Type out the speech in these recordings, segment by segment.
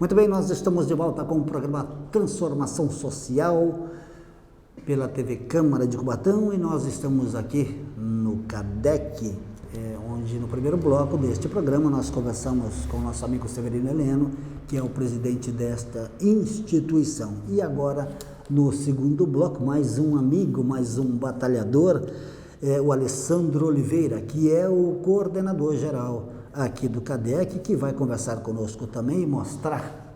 Muito bem, nós estamos de volta com o programa Transformação Social pela TV Câmara de Cubatão e nós estamos aqui no CADEC, onde no primeiro bloco deste programa nós conversamos com o nosso amigo Severino Heleno, que é o presidente desta instituição. E agora, no segundo bloco, mais um amigo, mais um batalhador, o Alessandro Oliveira, que é o coordenador geral aqui do CADEC, que vai conversar conosco também e mostrar,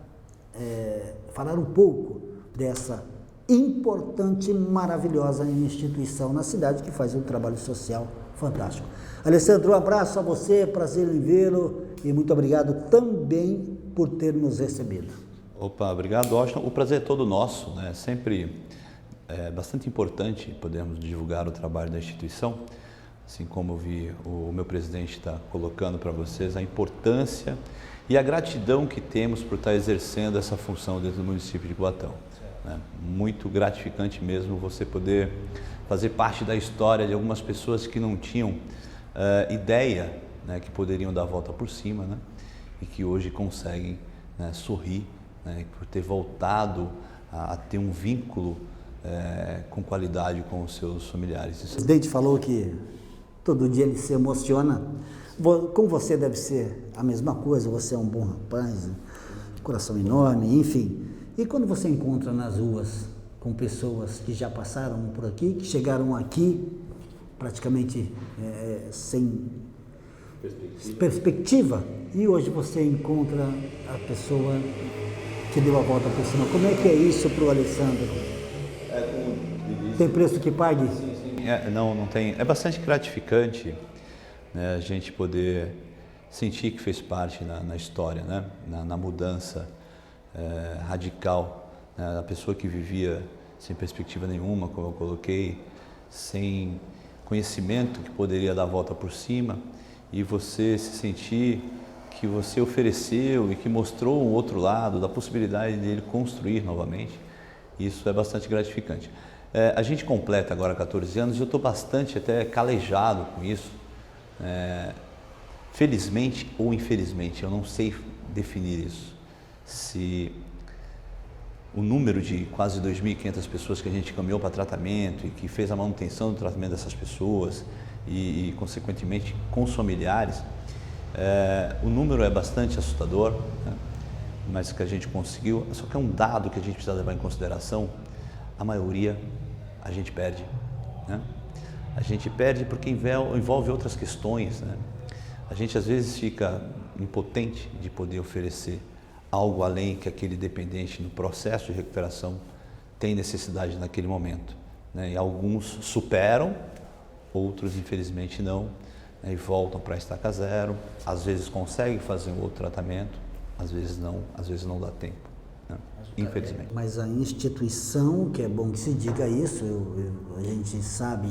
falar um pouco dessa importante, maravilhosa instituição na cidade que faz um trabalho social fantástico. Alessandro, um abraço a você, prazer em vê-lo e muito obrigado também por ter nos recebido. Opa, obrigado, Washington. O prazer é todo nosso, né? Sempre é bastante importante podermos divulgar o trabalho da instituição, assim como eu vi o meu presidente está colocando para vocês a importância e a gratidão que temos por estar exercendo essa função dentro do município de Cubatão. Né? Muito gratificante mesmo você poder fazer parte da história de algumas pessoas que não tinham ideia, né, que poderiam dar a volta por cima, né, e que hoje conseguem, né, sorrir, né, por ter voltado a ter um vínculo com qualidade com os seus familiares. O presidente falou que todo dia ele se emociona. Com você deve ser a mesma coisa, você é um bom rapaz, coração enorme, enfim. E quando você encontra nas ruas com pessoas que já passaram por aqui, que chegaram aqui praticamente sem perspectiva, e hoje você encontra a pessoa que deu a volta por cima. Como é que é isso para o Alessandro? Tem preço que pague? Sim. Não tem. É bastante gratificante, né, a gente poder sentir que fez parte na história, né, na mudança radical, né, da pessoa que vivia sem perspectiva nenhuma, como eu coloquei, sem conhecimento que poderia dar a volta por cima, e você se sentir que você ofereceu e que mostrou um outro lado da possibilidade dele construir novamente. Isso é bastante gratificante. A gente completa agora 14 anos e eu estou bastante até calejado com isso. Felizmente ou infelizmente, eu não sei definir isso. Se o número de quase 2.500 pessoas que a gente caminhou para tratamento e que fez a manutenção do tratamento dessas pessoas e consequentemente com os familiares, o número é bastante assustador, né? Mas que a gente conseguiu. Só que é um dado que a gente precisa levar em consideração: a maioria a gente perde, né? A gente perde porque envolve outras questões, né? A gente às vezes fica impotente de poder oferecer algo além que aquele dependente no processo de recuperação tem necessidade naquele momento, né? E alguns superam, outros infelizmente não, né? E voltam para a estaca zero. Às vezes conseguem fazer um outro tratamento, às vezes não dá tempo, né? Infelizmente. Mas a instituição, que é bom que se diga isso, a gente sabe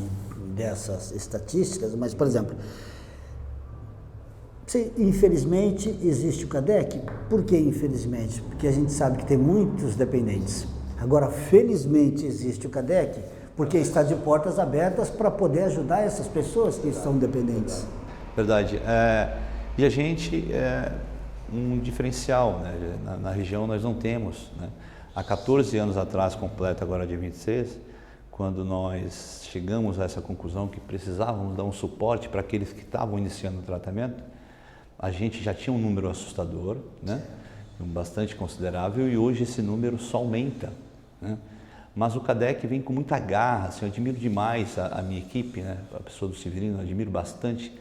dessas estatísticas, mas, por exemplo, infelizmente existe o CADEC. Por que infelizmente? Porque a gente sabe que tem muitos dependentes. Agora, felizmente existe o CADEC, porque está de portas abertas para poder ajudar essas pessoas que estão dependentes. Verdade. E a gente um diferencial, né? Na região nós não temos, né? Há 14 anos atrás, completa agora dia 26, quando nós chegamos a essa conclusão que precisávamos dar um suporte para aqueles que estavam iniciando o tratamento, a gente já tinha um número assustador, né? Bastante considerável, e hoje esse número só aumenta, né? Mas o CADEC vem com muita garra, assim, eu admiro demais a minha equipe, né? A pessoa do Severino, eu admiro bastante.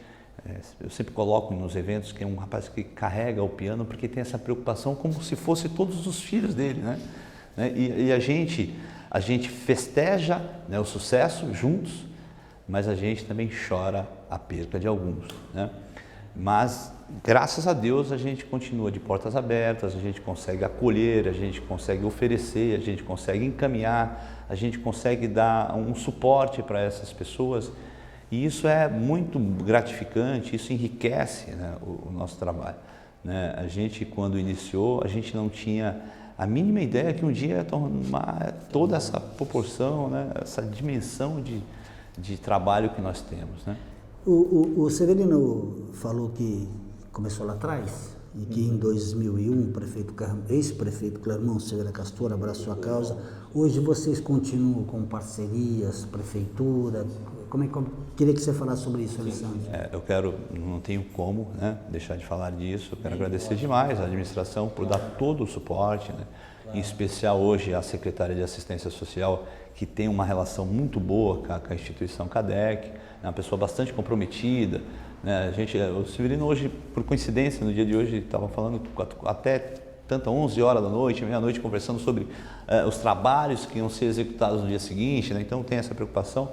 Eu sempre coloco nos eventos que é um rapaz que carrega o piano porque tem essa preocupação como se fosse todos os filhos dele, né? E a gente festeja, né, o sucesso juntos, mas a gente também chora a perda de alguns, né? Mas graças a Deus a gente continua de portas abertas, a gente consegue acolher, a gente consegue oferecer, a gente consegue encaminhar, a gente consegue dar um suporte para essas pessoas. E isso é muito gratificante, isso enriquece, né, o nosso trabalho, né? A gente, quando iniciou, a gente não tinha a mínima ideia que um dia ia tomar toda essa proporção, né, essa dimensão de trabalho que nós temos, né? O Severino falou que começou lá atrás, e que em 2001 ex-prefeito Clermont Silveira Castor abraçou a causa. Hoje vocês continuam com parcerias, prefeitura? Queria que você falasse sobre isso, Alessandro. Não tenho como, né, deixar de falar disso. Eu quero agradecer demais à administração por dar todo o suporte, né, em especial hoje a Secretaria de Assistência Social, que tem uma relação muito boa com a instituição CADEC, é uma pessoa bastante comprometida, né? O Severino hoje, por coincidência, no dia de hoje, estava falando até 11 horas da noite, meia-noite, conversando sobre os trabalhos que iam ser executados no dia seguinte, né? Então tem essa preocupação.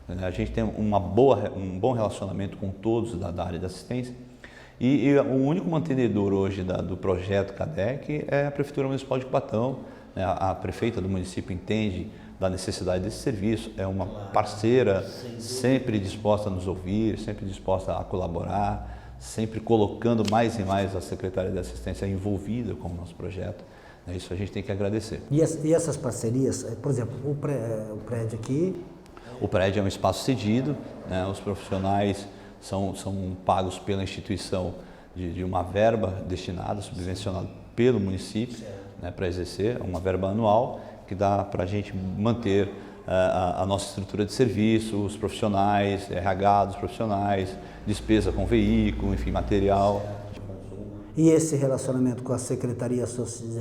A gente tem um bom relacionamento com todos da área de assistência. E o único mantenedor hoje do projeto CADEC é a Prefeitura Municipal de Cubatão, né? A prefeita do município entende da necessidade desse serviço, é uma parceira sempre disposta a nos ouvir, sempre disposta a colaborar, sempre colocando mais e mais a Secretaria de Assistência envolvida com o nosso projeto. Isso a gente tem que agradecer. E essas parcerias, por exemplo, o prédio aqui... O prédio é um espaço cedido, né? Os profissionais são pagos pela instituição de uma verba destinada, subvencionada pelo município, né, para exercer, uma verba anual, que dá para a gente manter a nossa estrutura de serviço, os profissionais, RH dos profissionais, despesa com veículo, enfim, material. E esse relacionamento com a Secretaria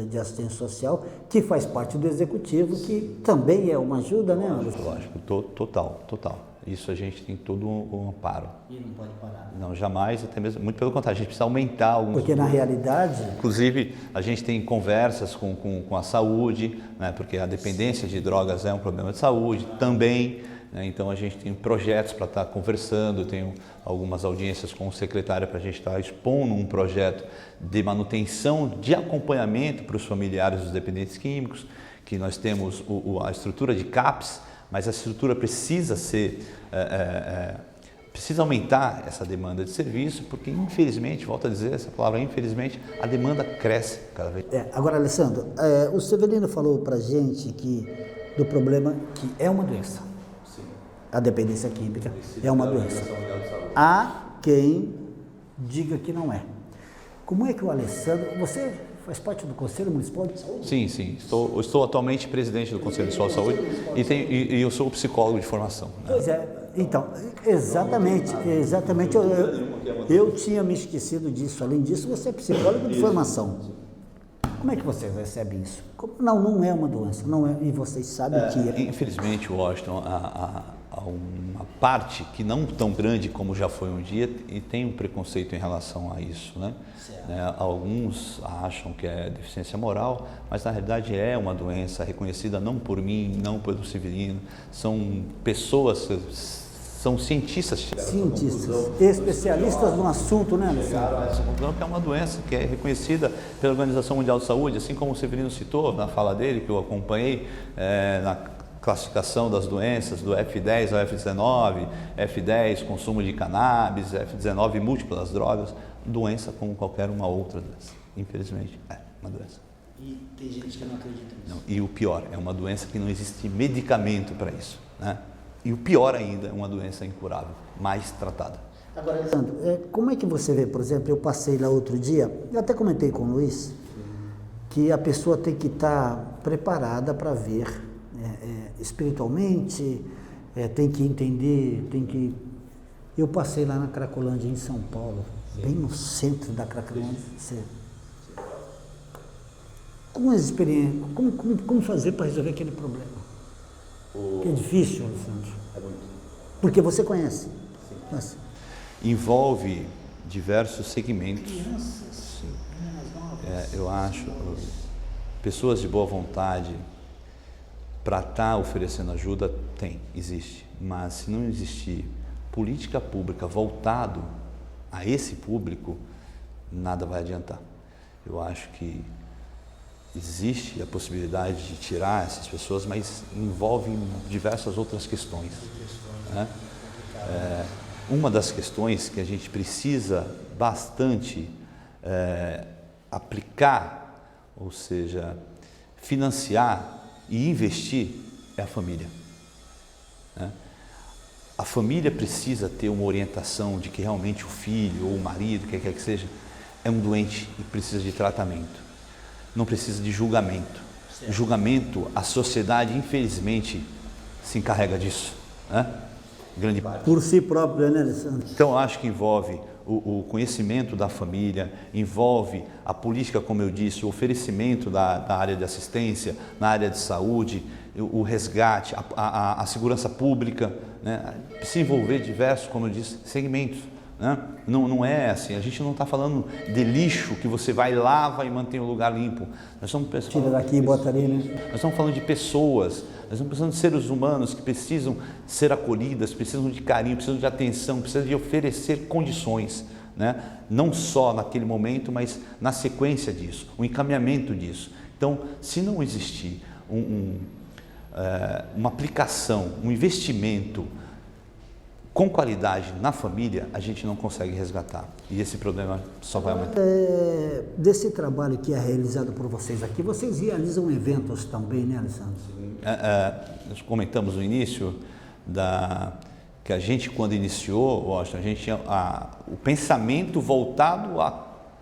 de Assistência Social, que faz parte do Executivo, que também é uma ajuda, né, Anderson? Lógico, total. Isso a gente tem todo um amparo. E não pode parar. Não, jamais, até mesmo, muito pelo contrário, a gente precisa aumentar alguns... Porque na realidade... Inclusive, a gente tem conversas com a saúde, né, porque a dependência de drogas é um problema de saúde também, né, então a gente tem projetos para estar conversando, eu tenho algumas audiências com o secretário para a gente estar expondo um projeto de manutenção, de acompanhamento para os familiares dos dependentes químicos, que nós temos a estrutura de CAPS, mas a estrutura precisa precisa aumentar essa demanda de serviço, porque infelizmente, volto a dizer essa palavra, infelizmente, a demanda cresce cada vez. Agora, Alessandro, o Severino falou para a gente do problema que é uma doença. Sim. A dependência química é uma doença. Há quem diga que não é. Como é que o Alessandro... Você faz parte do Conselho Municipal de Saúde? Sim. Estou atualmente presidente do Conselho Municipal de Saúde e eu sou psicólogo de formação. Né? Pois é. Então, exatamente. Eu tinha me esquecido disso. Além disso, você é psicólogo de formação. Como é que vocês recebem isso? Não é uma doença, não é, e vocês sabem que é. Infelizmente, Washington, há uma parte que não tão grande como já foi um dia e tem um preconceito em relação a isso, né? Alguns acham que é deficiência moral, mas na realidade é uma doença reconhecida não por mim, não pelo Severino, são pessoas, são cientistas, especialistas no assunto, né, Alessandro? Que é uma doença que é reconhecida pela Organização Mundial de Saúde, assim como o Severino citou na fala dele, que eu acompanhei na classificação das doenças do F10 ao F19, F10 consumo de cannabis, F19 múltiplas drogas, doença como qualquer uma outra doença, infelizmente é uma doença. E tem gente que não acredita nisso. Não, e o pior, é uma doença que não existe medicamento para isso, né? E o pior ainda, é uma doença incurável, mais tratada. Agora, Alessandro, como é que você vê, por exemplo, eu passei lá outro dia, eu até comentei com o Luiz, que a pessoa tem que estar preparada para ver espiritualmente, tem que entender, Eu passei lá na Cracolândia, em São Paulo, bem no centro da Cracolândia. Como fazer para resolver aquele problema? Que é difícil, Alessandro. É muito. Porque você conhece. Sim. Mas... Envolve diversos segmentos. Crianças, meninas novas. Eu acho, pessoas de boa vontade para estar oferecendo ajuda, existe. Mas se não existir política pública voltado a esse público, nada vai adiantar. Eu acho que existe a possibilidade de tirar essas pessoas, mas envolve diversas outras questões, né? Uma das questões que a gente precisa bastante aplicar, ou seja, financiar e investir, é a família, né? A família precisa ter uma orientação de que realmente o filho ou o marido, quer que seja, é um doente e precisa de tratamento, não precisa de julgamento. Julgamento, a sociedade, infelizmente, se encarrega disso, né? Grande parte. Por si próprio, né, Alessandro? Então, acho que envolve o conhecimento da família, envolve a política, como eu disse, o oferecimento da área de assistência, na área de saúde, o resgate, a segurança pública, né? Se envolver diversos, como eu disse, segmentos. Né? Não é assim, a gente não está falando de lixo que você vai, lava e mantém o lugar limpo. Nós estamos tira daqui e bota ali, né? Nós estamos falando de pessoas, nós estamos falando de seres humanos que precisam ser acolhidas, precisam de carinho, precisam de atenção, precisam de oferecer condições, né? Não só naquele momento, mas na sequência disso, o encaminhamento disso. Então, se não existir uma aplicação, um investimento com qualidade na família, a gente não consegue resgatar. E esse problema só vai aumentar. Desse trabalho que é realizado por vocês aqui, vocês realizam eventos também, né, Alessandro? Nós comentamos no início que a gente, quando iniciou, Washington, a gente tinha o pensamento voltado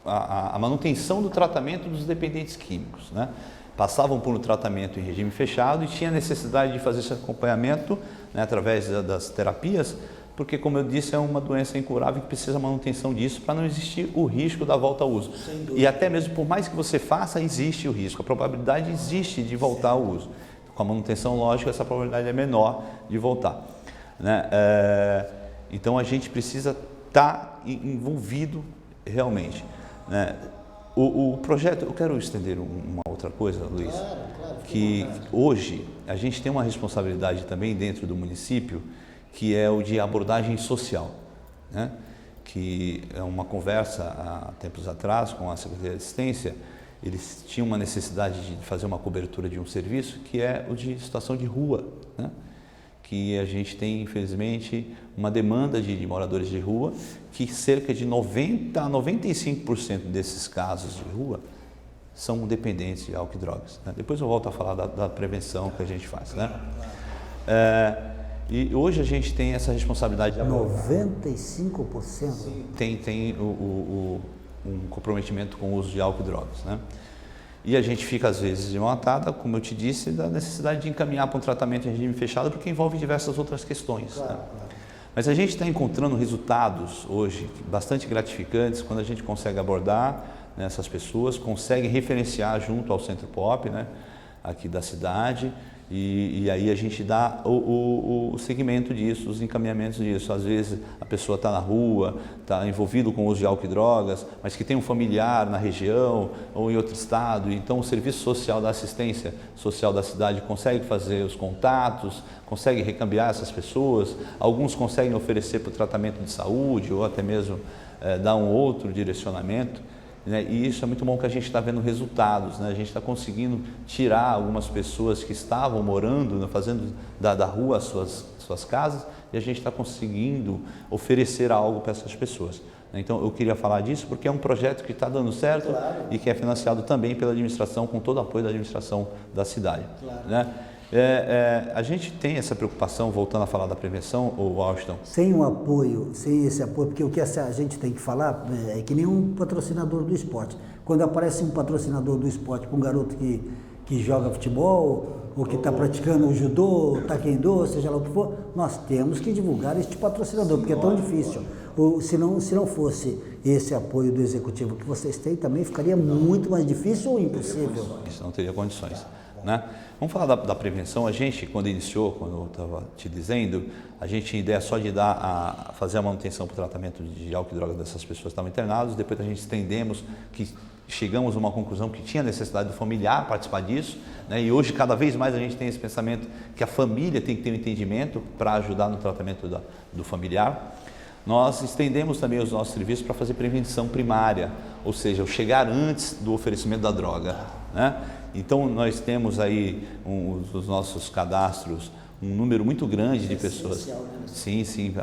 à manutenção do tratamento dos dependentes químicos, né? Passavam por um tratamento em regime fechado e tinha necessidade de fazer esse acompanhamento, né, através das terapias, porque, como eu disse, é uma doença incurável que precisa manutenção disso para não existir o risco da volta ao uso. E até mesmo, por mais que você faça, existe o risco, a probabilidade existe de voltar ao uso. Com a manutenção lógica, essa probabilidade é menor de voltar, né? Então, a gente precisa estar envolvido realmente, né? O projeto, eu quero estender uma outra coisa, Luiz, que hoje a gente tem uma responsabilidade também dentro do município, que é o de abordagem social, né? Que é uma conversa há tempos atrás com a Secretaria de Assistência, eles tinham uma necessidade de fazer uma cobertura de um serviço que é o de situação de rua, né? Que a gente tem, infelizmente, uma demanda de moradores de rua, que cerca de 90% a 95% desses casos de rua são dependentes de álcool e drogas, né? Depois eu volto a falar da prevenção que a gente faz, né? E hoje a gente tem essa responsabilidade. 95%? Tem um comprometimento com o uso de álcool e drogas, né? E a gente fica, às vezes, de mão atada, como eu te disse, da necessidade de encaminhar para um tratamento em regime fechado, porque envolve diversas outras questões, né? Mas a gente está encontrando resultados hoje bastante gratificantes quando a gente consegue abordar, né, essas pessoas, consegue referenciar junto ao Centro Pop, né, aqui da cidade, e aí a gente dá o segmento disso, os encaminhamentos disso. Às vezes a pessoa está na rua, está envolvido com o uso de álcool e drogas, mas que tem um familiar na região ou em outro estado, então o Serviço Social da Assistência Social da cidade consegue fazer os contatos, consegue recambiar essas pessoas, alguns conseguem oferecer para o tratamento de saúde ou até mesmo dar um outro direcionamento, né? E isso é muito bom que a gente está vendo resultados, né? A gente está conseguindo tirar algumas pessoas que estavam morando, né, fazendo da rua as suas casas, e a gente está conseguindo oferecer algo para essas pessoas. Então eu queria falar disso porque é um projeto que está dando certo, claro, e que é financiado também pela administração, com todo o apoio da administração da cidade, claro, né? A gente tem essa preocupação, voltando a falar da prevenção, Washington. Sem o apoio, sem esse apoio, porque o que a gente tem que falar é que nem um patrocinador do esporte. Quando aparece um patrocinador do esporte para um garoto que joga futebol, ou que está praticando o judô, taekwondo, seja lá o que for, nós temos que divulgar este patrocinador, porque é tão difícil. Se não fosse esse apoio do executivo que vocês têm, também ficaria muito mais difícil ou impossível. Isso não teria condições, né? Vamos falar da prevenção. A gente, quando iniciou, quando eu estava te dizendo, a gente tinha ideia só de fazer a manutenção para o tratamento de álcool e drogas dessas pessoas que estavam internadas. Depois a gente estendemos, que chegamos a uma conclusão que tinha necessidade do familiar participar disso, né? E hoje cada vez mais a gente tem esse pensamento que a família tem que ter um entendimento para ajudar no tratamento do familiar. Nós estendemos também os nossos serviços para fazer prevenção primária, ou seja, o chegar antes do oferecimento da droga, né? Então nós temos aí os nossos cadastros, um número muito grande de pessoas. Essencial, né? Sim, sim,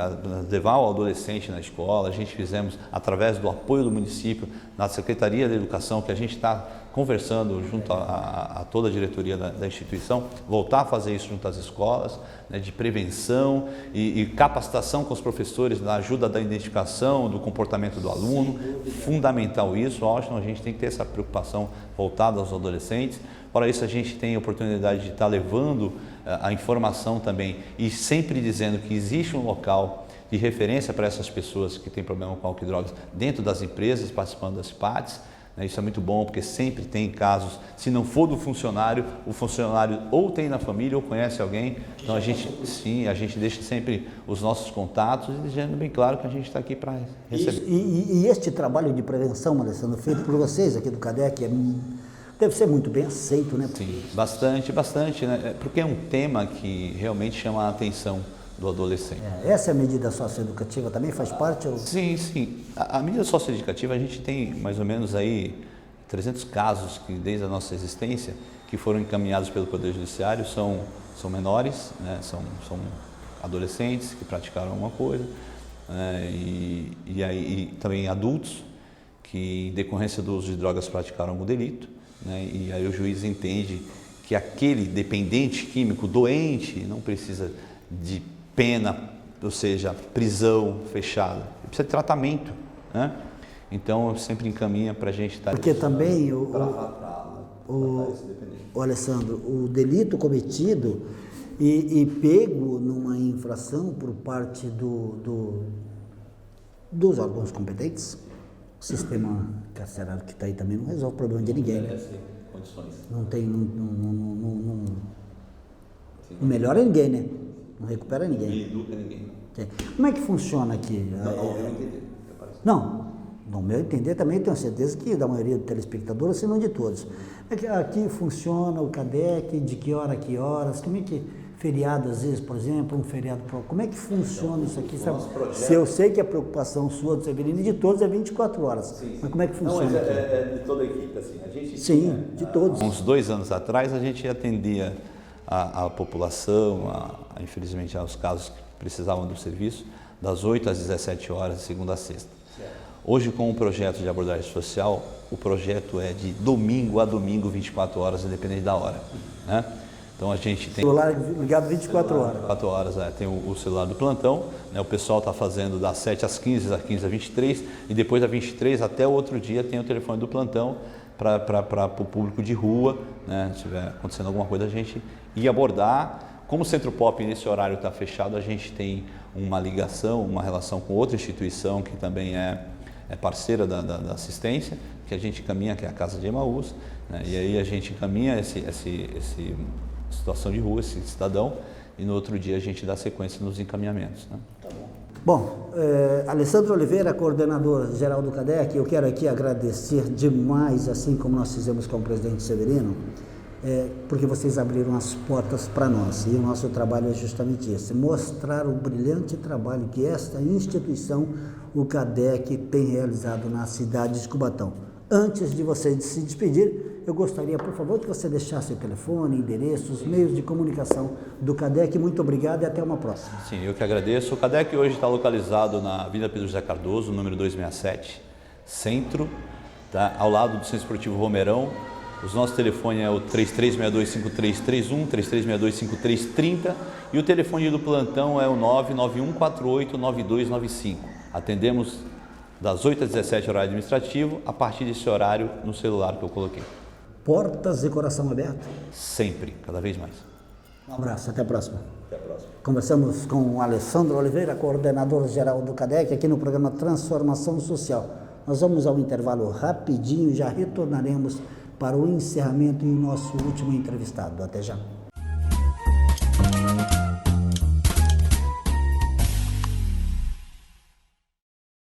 levar o adolescente na escola, a gente fizemos através do apoio do município, na Secretaria da Educação, que a gente está conversando junto a toda a diretoria da instituição, voltar a fazer isso junto às escolas, né, de prevenção e capacitação com os professores, na ajuda da identificação do comportamento do aluno, fundamental isso, Austin, a gente tem que ter essa preocupação voltada aos adolescentes. Para isso a gente tem a oportunidade de estar levando a informação também e sempre dizendo que existe um local de referência para essas pessoas que têm problema com álcool e drogas dentro das empresas, participando das CIPATs. Isso é muito bom, porque sempre tem casos, se não for do funcionário, o funcionário ou tem na família ou conhece alguém. Então a gente deixa sempre os nossos contatos e deixando bem claro que a gente está aqui para receber. E este trabalho de prevenção, Alessandro, feito por vocês aqui do CADEC, deve ser muito bem aceito, né? Sim, bastante, né? Porque é um tema que realmente chama a atenção do adolescente. Essa é a medida socioeducativa também faz parte? Ou... Sim. A medida socioeducativa, a gente tem mais ou menos aí 300 casos que desde a nossa existência que foram encaminhados pelo Poder Judiciário, são menores, né? São adolescentes que praticaram alguma coisa, né? E também adultos que em decorrência do uso de drogas praticaram algum delito, né? E aí o juiz entende que aquele dependente químico doente não precisa de pena, ou seja, prisão fechada, precisa de tratamento, né? Então sempre encaminha para a gente estar... Porque também o Alessandro, o delito cometido e pego numa infração por parte dos órgãos competentes, o sistema carcerário que está aí também não resolve o problema de ninguém, né? Não tem, não melhora ninguém, né? Não recupera ninguém. Não educa ninguém. Como é que funciona aqui? Não, no meu entender também tenho certeza que da maioria dos telespectadores, se não de todos. É que aqui funciona o CADEC, de que hora a que horas, como é que feriado às vezes, por exemplo, um feriado, como é que funciona isso aqui? Sabe? Se eu sei que a preocupação sua, do Severino e de todos é 24 horas, sim. Mas como é que funciona? Não, é de toda a equipe, assim. A gente sim, de todos. Uns 2 anos atrás a gente atendia a população, infelizmente aos casos que precisavam do serviço, das 8 às 17 horas, de segunda a sexta. Certo. Hoje, com o projeto de abordagem social, o projeto é de domingo a domingo, 24 horas, independente da hora, né? Então a gente tem... Celular ligado 24 horas. 24 horas, tem o celular do plantão, né? O pessoal está fazendo das 7 às 15, das 15 às 23, e depois das 23 até o outro dia tem o telefone do plantão para o público de rua, né? Se tiver acontecendo alguma coisa, a gente ir abordar. Como o Centro Pop nesse horário está fechado, a gente tem uma ligação, uma relação com outra instituição que também é parceira da assistência, que a gente encaminha, que é a Casa de Emaús, né? E aí a gente encaminha essa situação de rua, esse cidadão, e no outro dia a gente dá sequência nos encaminhamentos, né? Tá bom. Bom, Alessandro Oliveira, coordenador geral do CADEC, eu quero aqui agradecer demais, assim como nós fizemos com o presidente Severino, porque vocês abriram as portas para nós, e o nosso trabalho é justamente esse, mostrar o brilhante trabalho que esta instituição, o CADEC, tem realizado na cidade de Cubatão. Antes de você se despedir, eu gostaria, por favor, que você deixasse o telefone, endereço, os meios de comunicação do CADEC. Muito obrigado e até uma próxima. Sim, eu que agradeço. O CADEC hoje está localizado na Avenida Pedro José Cardoso, número 267, centro, tá? Ao lado do Centro Esportivo Romeirão. O nosso telefone é o 3362-5331, 3362-5330 e o telefone do plantão é o 99148-9295. Atendemos das 8 às 17 horário administrativo, a partir desse horário no celular que eu coloquei. Portas e coração aberto? Sempre, cada vez mais. Um abraço, até a próxima. Até a próxima. Conversamos com o Alessandro Oliveira, coordenador geral do CADEC, aqui no programa Transformação Social. Nós vamos ao intervalo rapidinho e já retornaremos para o encerramento e o nosso último entrevistado. Até já.